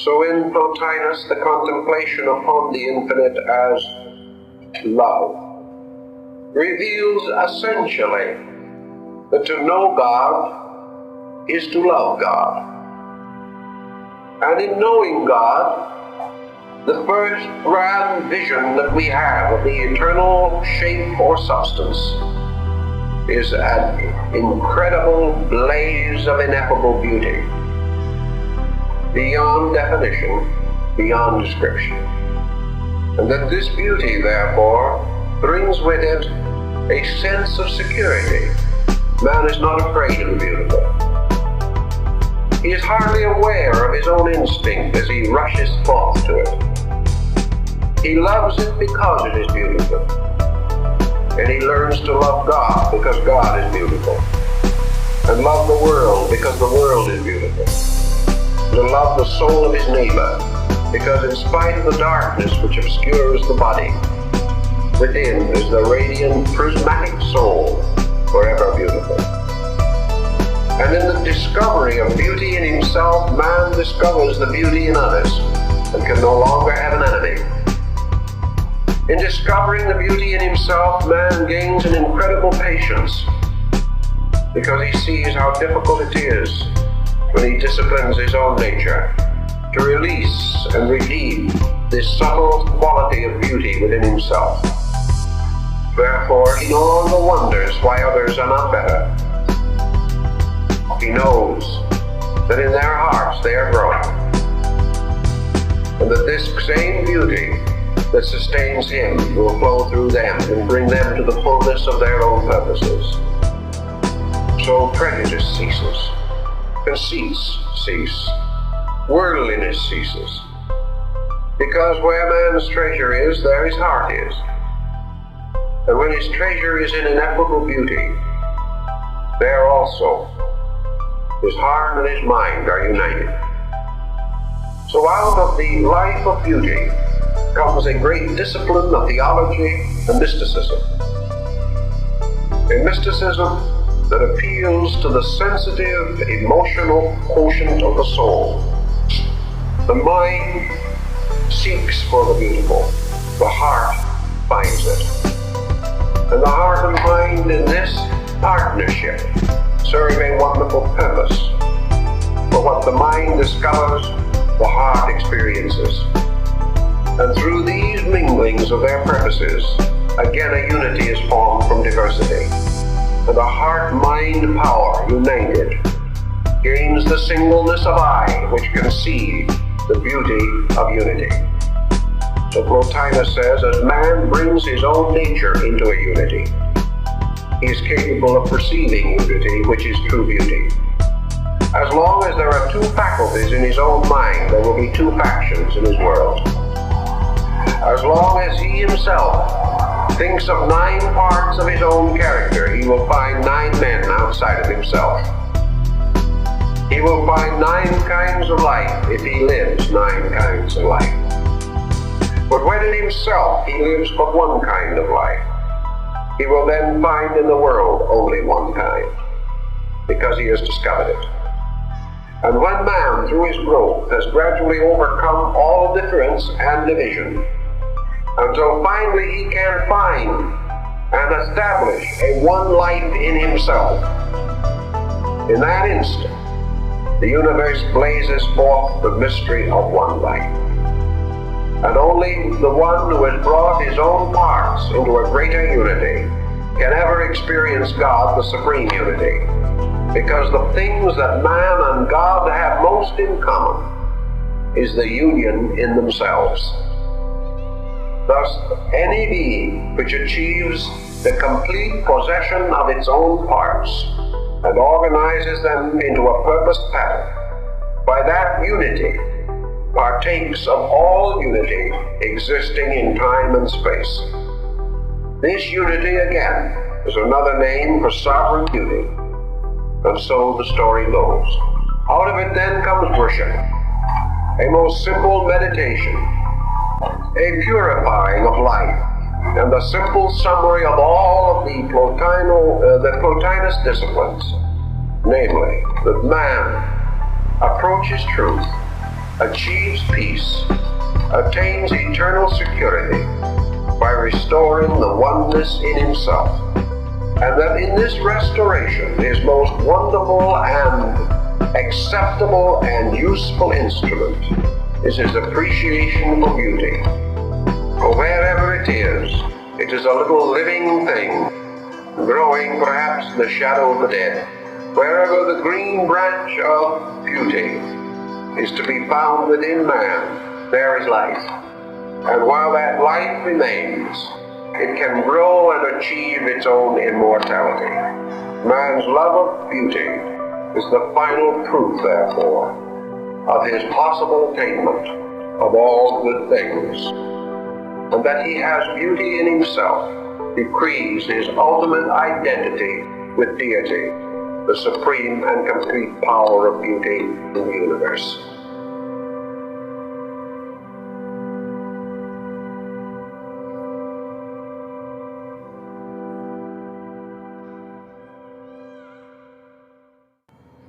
So in Plotinus, the contemplation upon the infinite as love reveals essentially that to know God is to love God. And in knowing God, the first grand vision that we have of the eternal shape or substance is an incredible blaze of ineffable beauty, beyond definition, beyond description. And that this beauty, therefore, brings with it a sense of security. Man is not afraid of the beautiful. He is hardly aware of his own instinct as he rushes forth to it. He loves it because it is beautiful. And he learns to love God because God is beautiful. And love the world because the world is beautiful. To love the soul of his neighbor, because in spite of the darkness which obscures the body, within is the radiant, prismatic soul, forever beautiful. And in the discovery of beauty in himself, man discovers the beauty in others, and can no longer have an enemy. In discovering the beauty in himself, man gains an incredible patience, because he sees how difficult it is when he disciplines his own nature to release and redeem this subtle quality of beauty within himself. Therefore, he no longer wonders why others are not better. He knows that in their hearts they are growing, and that this same beauty that sustains him will flow through them and bring them to the fullness of their own purposes. So prejudice ceases, conceits cease, worldliness ceases, because where man's treasure is, there his heart is. And when his treasure is in ineffable beauty, there also his heart and his mind are united. So out of the life of beauty comes a great discipline of theology and mysticism. A mysticism that appeals to the sensitive, emotional quotient of the soul. The mind seeks for the beautiful, the heart finds it. And the heart and mind in this partnership serve a wonderful purpose. For what the mind discovers, the heart experiences. And through these minglings of their purposes, again a unity is formed from diversity. And the heart-mind power, united, gains the singleness of eye which can see the beauty of unity. So Plotinus says, as man brings his own nature into a unity, he is capable of perceiving unity, which is true beauty. As long as there are two faculties in his own mind, there will be two factions in his world. As long as he himself thinks of 9 parts of his own character, he will find 9 men outside of himself. He will find 9 kinds of life if he lives 9 kinds of life. But when in himself he lives but one kind of life, he will then find in the world only one kind, because he has discovered it. And when man, through his growth, has gradually overcome all difference and division, until finally he can find and establish a one life in himself, in that instant, the universe blazes forth the mystery of one life. And only the one who has brought his own parts into a greater unity can ever experience God, the supreme unity. Because the things that man and God have most in common is the union in themselves. Thus, any being which achieves the complete possession of its own parts and organizes them into a purposed pattern, by that unity partakes of all unity existing in time and space. This unity, again, is another name for sovereign beauty. And so the story goes. Out of it then comes worship, a most simple meditation, a purifying of life, and the simple summary of all of the Plotinus disciplines, namely, that man approaches truth achieves peace, attains eternal security by restoring the oneness in himself, and that in this restoration his most wonderful and acceptable and useful instrument is his appreciation for beauty. For wherever it is a little living thing, growing perhaps in the shadow of the dead. Wherever the green branch of beauty is to be found within man, there is life. And while that life remains, it can grow and achieve its own immortality. Man's love of beauty is the final proof, therefore, of his possible attainment of all good things. And that he has beauty in himself decrees his ultimate identity with deity, the supreme and complete power of beauty in the universe.